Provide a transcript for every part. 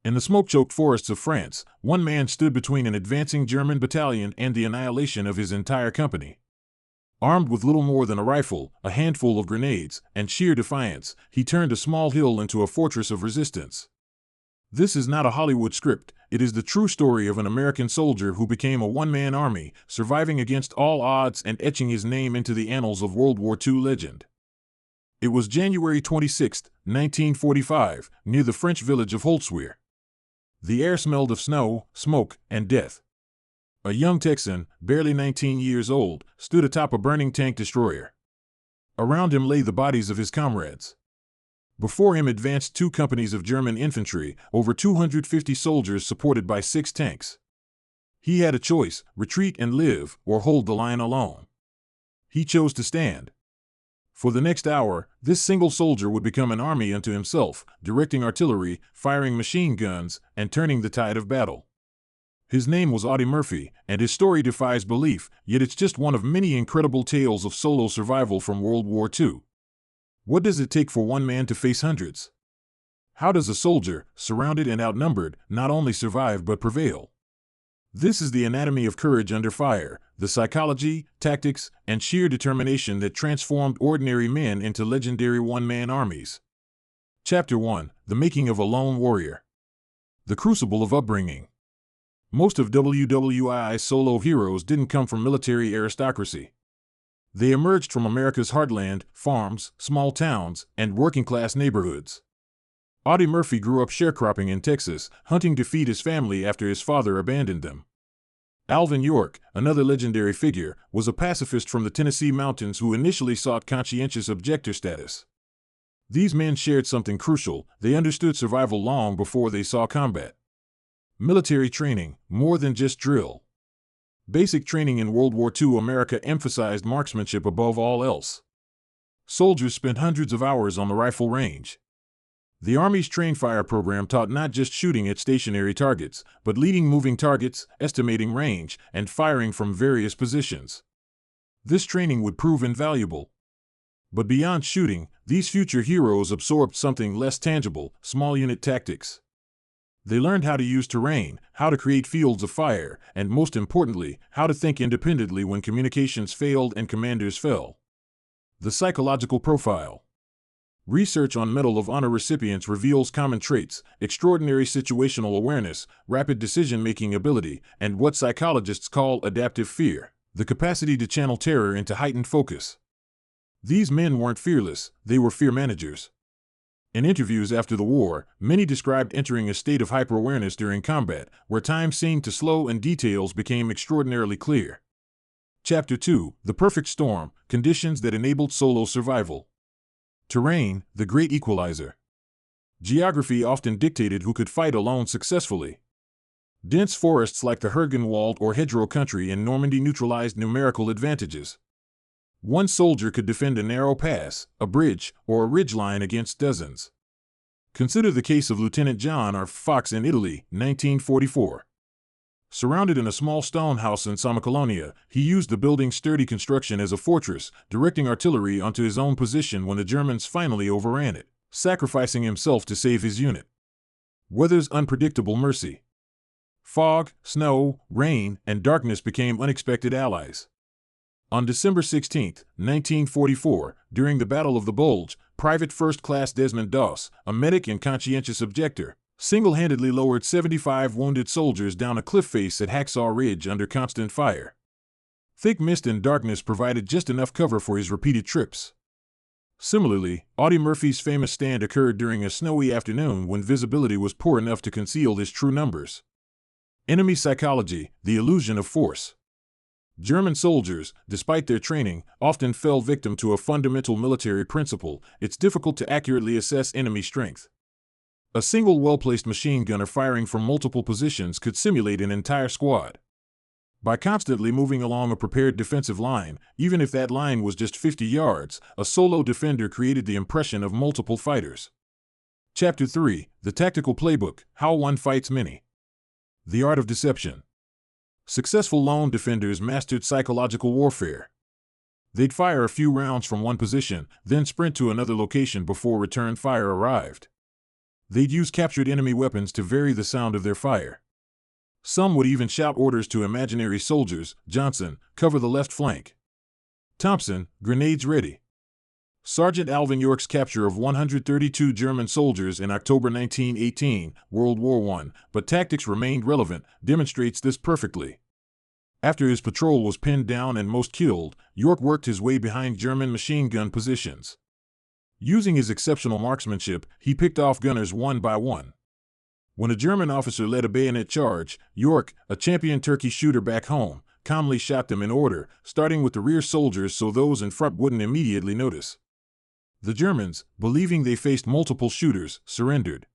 In the smoke-choked forests of France, one man stood between an advancing German battalion and the annihilation of his entire company. Armed with little more than a rifle, a handful of grenades, and sheer defiance, he turned a small hill into a fortress of resistance. This is not a Hollywood script, it is the true story of an American soldier who became a one-man army, surviving against all odds and etching his name into the annals of World War II legend. It was January 26, 1945, near the French village of Holtzwihr. The air smelled of snow, smoke, and death. A young Texan, barely 19 years old, stood atop a burning tank destroyer. Around him lay the bodies of his comrades. Before him advanced 2 companies of German infantry, over 250 soldiers supported by 6 tanks. He had a choice: retreat and live, or hold the line alone. He chose to stand. For the next hour, this single soldier would become an army unto himself, directing artillery, firing machine guns, and turning the tide of battle. His name was Audie Murphy, and his story defies belief, yet it's just one of many incredible tales of solo survival from World War II. What does it take for one man to face hundreds? How does a soldier, surrounded and outnumbered, not only survive but prevail? This is the anatomy of courage under fire, the psychology, tactics, and sheer determination that transformed ordinary men into legendary one-man armies. Chapter 1: The Making of a Lone Warrior. The Crucible of Upbringing. Most of WWII's solo heroes didn't come from military aristocracy. They emerged from America's heartland, farms, small towns, and working-class neighborhoods. Audie Murphy grew up sharecropping in Texas, hunting to feed his family after his father abandoned them. Alvin York, another legendary figure, was a pacifist from the Tennessee mountains who initially sought conscientious objector status. These men shared something crucial: they understood survival long before they saw combat. Military training, more than just drill. Basic training in World War II America emphasized marksmanship above all else. Soldiers spent hundreds of hours on the rifle range. The Army's Train Fire program taught not just shooting at stationary targets, but leading moving targets, estimating range, and firing from various positions. This training would prove invaluable. But beyond shooting, these future heroes absorbed something less tangible: small unit tactics. They learned how to use terrain, how to create fields of fire, and most importantly, how to think independently when communications failed and commanders fell. The psychological profile. Research on Medal of Honor recipients reveals common traits: extraordinary situational awareness, rapid decision-making ability, and what psychologists call adaptive fear, the capacity to channel terror into heightened focus. These men weren't fearless, they were fear managers. In interviews after the war, many described entering a state of hyper-awareness during combat, where time seemed to slow and details became extraordinarily clear. Chapter 2: The Perfect Storm, Conditions that Enabled Solo Survival. Terrain, the great equalizer. Geography often dictated who could fight alone successfully. Dense forests like the Hergenwald or hedgerow country in Normandy neutralized numerical advantages. One soldier could defend a narrow pass, a bridge, or a ridgeline against dozens. Consider the case of Lieutenant John R. Fox in Italy, 1944. Surrounded in a small stone house in Samacolonia, he used the building's sturdy construction as a fortress, directing artillery onto his own position when the Germans finally overran it, sacrificing himself to save his unit. Weather's unpredictable mercy. Fog, snow, rain, and darkness became unexpected allies. On December 16, 1944, during the Battle of the Bulge, Private First Class Desmond Doss, a medic and conscientious objector, single-handedly lowered 75 wounded soldiers down a cliff face at Hacksaw Ridge under constant fire. Thick mist and darkness provided just enough cover for his repeated trips. Similarly, Audie Murphy's famous stand occurred during a snowy afternoon when visibility was poor enough to conceal his true numbers. Enemy psychology, the illusion of force. German soldiers, despite their training, often fell victim to a fundamental military principle: it's difficult to accurately assess enemy strength. A single well-placed machine gunner firing from multiple positions could simulate an entire squad. By constantly moving along a prepared defensive line, even if that line was just 50 yards, a solo defender created the impression of multiple fighters. Chapter 3: The Tactical Playbook, How One Fights Many. The Art of Deception. Successful lone defenders mastered psychological warfare. They'd fire a few rounds from one position, then sprint to another location before return fire arrived. They'd use captured enemy weapons to vary the sound of their fire. Some would even shout orders to imaginary soldiers: Johnson, cover the left flank. Thompson, grenades ready. Sergeant Alvin York's capture of 132 German soldiers in October 1918, World War I, but tactics remained relevant, demonstrates this perfectly. After his patrol was pinned down and most killed, York worked his way behind German machine gun positions. Using his exceptional marksmanship, he picked off gunners one by one. When a German officer led a bayonet charge, York, a champion turkey shooter back home, calmly shot them in order, starting with the rear soldiers so those in front wouldn't immediately notice. The Germans, believing they faced multiple shooters, surrendered.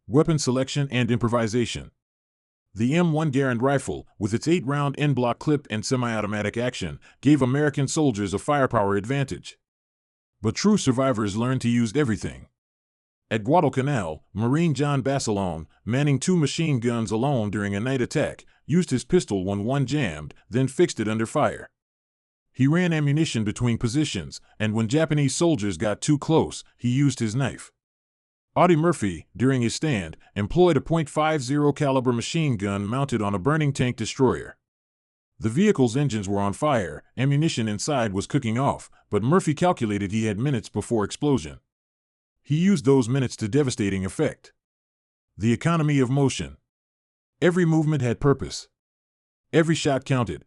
Weapon selection and improvisation. The M1 Garand rifle, with its 8-round N-block clip and semi-automatic action, gave American soldiers a firepower advantage. But true survivors learned to use everything. At Guadalcanal, Marine John Basilone, manning 2 machine guns alone during a night attack, used his pistol when one jammed, then fixed it under fire. He ran ammunition between positions, and when Japanese soldiers got too close, he used his knife. Audie Murphy, during his stand, employed a .50 caliber machine gun mounted on a burning tank destroyer. The vehicle's engines were on fire, ammunition inside was cooking off, but Murphy calculated he had minutes before explosion. He used those minutes to devastating effect. The economy of motion. Every movement had purpose. Every shot counted.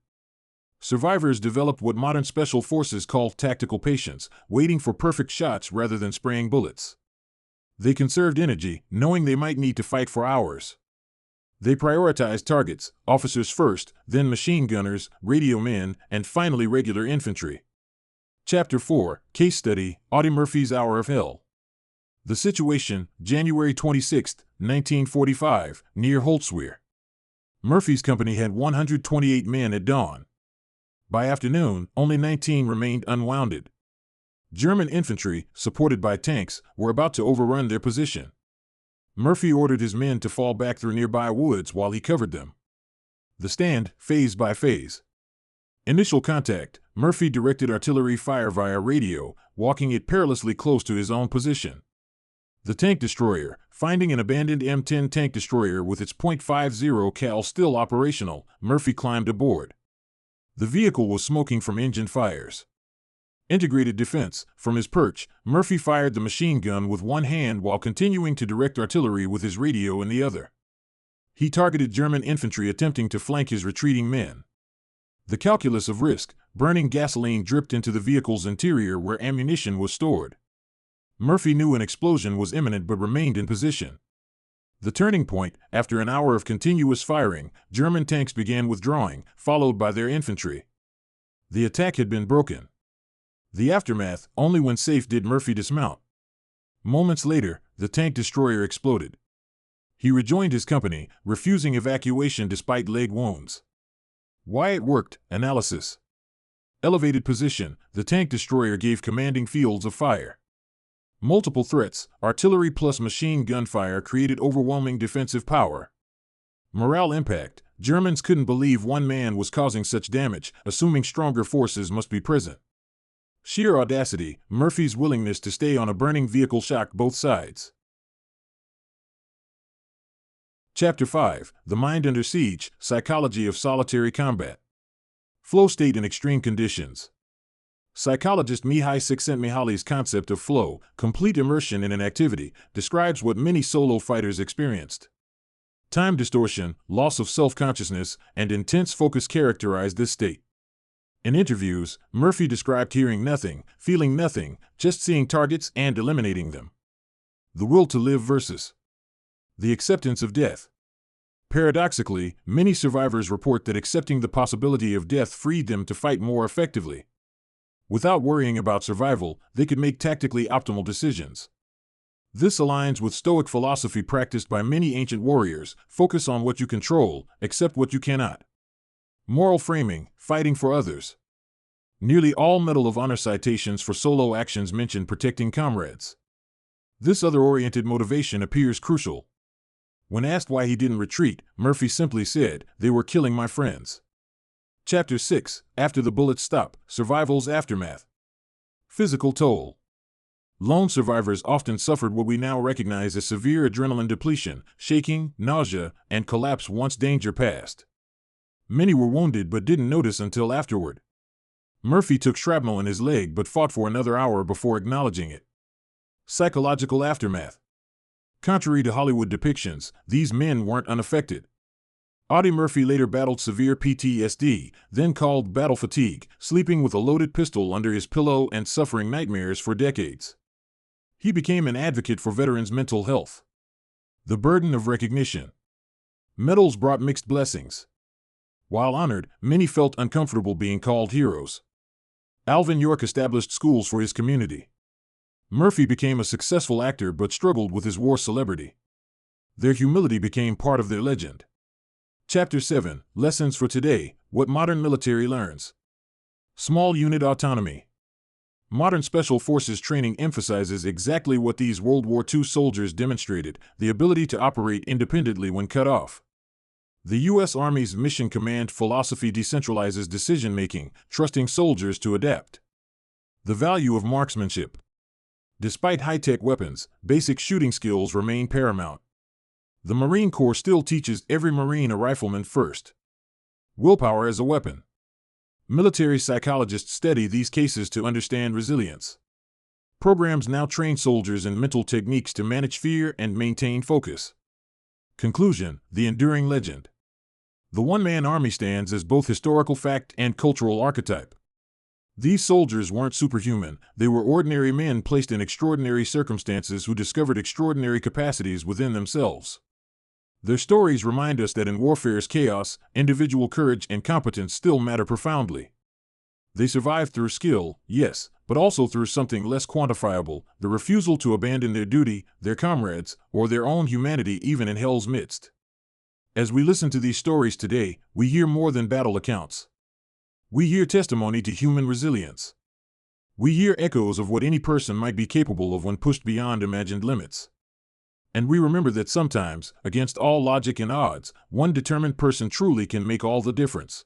Survivors developed what modern special forces call tactical patience, waiting for perfect shots rather than spraying bullets. They conserved energy, knowing they might need to fight for hours. They prioritized targets, officers first, then machine gunners, radio men, and finally regular infantry. Chapter 4, Case Study, Audie Murphy's Hour of Hell. The situation, January 26, 1945, near Holtzwihr. Murphy's company had 128 men at dawn. By afternoon, only 19 remained unwounded. German infantry, supported by tanks, were about to overrun their position. Murphy ordered his men to fall back through nearby woods while he covered them. The stand, phase by phase. Initial contact, Murphy directed artillery fire via radio, walking it perilously close to his own position. The tank destroyer, finding an abandoned M10 tank destroyer with its .50 cal still operational, Murphy climbed aboard. The vehicle was smoking from engine fires. Integrated defense. From his perch, Murphy fired the machine gun with one hand while continuing to direct artillery with his radio in the other. He targeted German infantry attempting to flank his retreating men. The calculus of risk. Burning gasoline dripped into the vehicle's interior where ammunition was stored. Murphy knew an explosion was imminent but remained in position. The turning point, after an hour of continuous firing, German tanks began withdrawing, followed by their infantry. The attack had been broken. The aftermath, only when safe did Murphy dismount. Moments later, the tank destroyer exploded. He rejoined his company, refusing evacuation despite leg wounds. Why it worked, analysis. Elevated position, the tank destroyer gave commanding fields of fire. Multiple threats, artillery plus machine gun fire created overwhelming defensive power. Morale impact, Germans couldn't believe one man was causing such damage, assuming stronger forces must be present. Sheer audacity, Murphy's willingness to stay on a burning vehicle shocked both sides. Chapter 5, The Mind Under Siege, Psychology of Solitary Combat. Flow state in extreme conditions. Psychologist Mihai Csikszentmihalyi's concept of flow, complete immersion in an activity, describes what many solo fighters experienced. Time distortion, loss of self-consciousness, and intense focus characterize this state. In interviews, Murphy described hearing nothing, feeling nothing, just seeing targets and eliminating them. The will to live versus the acceptance of death. Paradoxically, many survivors report that accepting the possibility of death freed them to fight more effectively. Without worrying about survival, they could make tactically optimal decisions. This aligns with Stoic philosophy practiced by many ancient warriors: focus on what you control, accept what you cannot. Moral framing, fighting for others. Nearly all Medal of Honor citations for solo actions mention protecting comrades. This other-oriented motivation appears crucial. When asked why he didn't retreat, Murphy simply said, "They were killing my friends." Chapter 6, After the Bullets Stop, Survival's Aftermath. Physical toll. Lone survivors often suffered what we now recognize as severe adrenaline depletion, shaking, nausea, and collapse once danger passed. Many were wounded but didn't notice until afterward. Murphy took shrapnel in his leg but fought for another hour before acknowledging it. Psychological aftermath. Contrary to Hollywood depictions, these men weren't unaffected. Audie Murphy later battled severe PTSD, then called battle fatigue, sleeping with a loaded pistol under his pillow and suffering nightmares for decades. He became an advocate for veterans' mental health. The burden of recognition. Medals brought mixed blessings. While honored, many felt uncomfortable being called heroes. Alvin York established schools for his community. Murphy became a successful actor but struggled with his war celebrity. Their humility became part of their legend. Chapter 7, Lessons for Today, What Modern Military Learns. Small unit autonomy. Modern Special Forces training emphasizes exactly what these World War II soldiers demonstrated, the ability to operate independently when cut off. The U.S. Army's Mission Command philosophy decentralizes decision-making, trusting soldiers to adapt. The value of marksmanship. Despite high-tech weapons, basic shooting skills remain paramount. The Marine Corps still teaches every Marine a rifleman first. Willpower as a weapon. Military psychologists study these cases to understand resilience. Programs now train soldiers in mental techniques to manage fear and maintain focus. Conclusion: the enduring legend. The one-man army stands as both historical fact and cultural archetype. These soldiers weren't superhuman, they were ordinary men placed in extraordinary circumstances who discovered extraordinary capacities within themselves. Their stories remind us that in warfare's chaos, individual courage and competence still matter profoundly. They survived through skill, yes, but also through something less quantifiable, the refusal to abandon their duty, their comrades, or their own humanity even in hell's midst. As we listen to these stories today, we hear more than battle accounts. We hear testimony to human resilience. We hear echoes of what any person might be capable of when pushed beyond imagined limits. And we remember that sometimes, against all logic and odds, one determined person truly can make all the difference.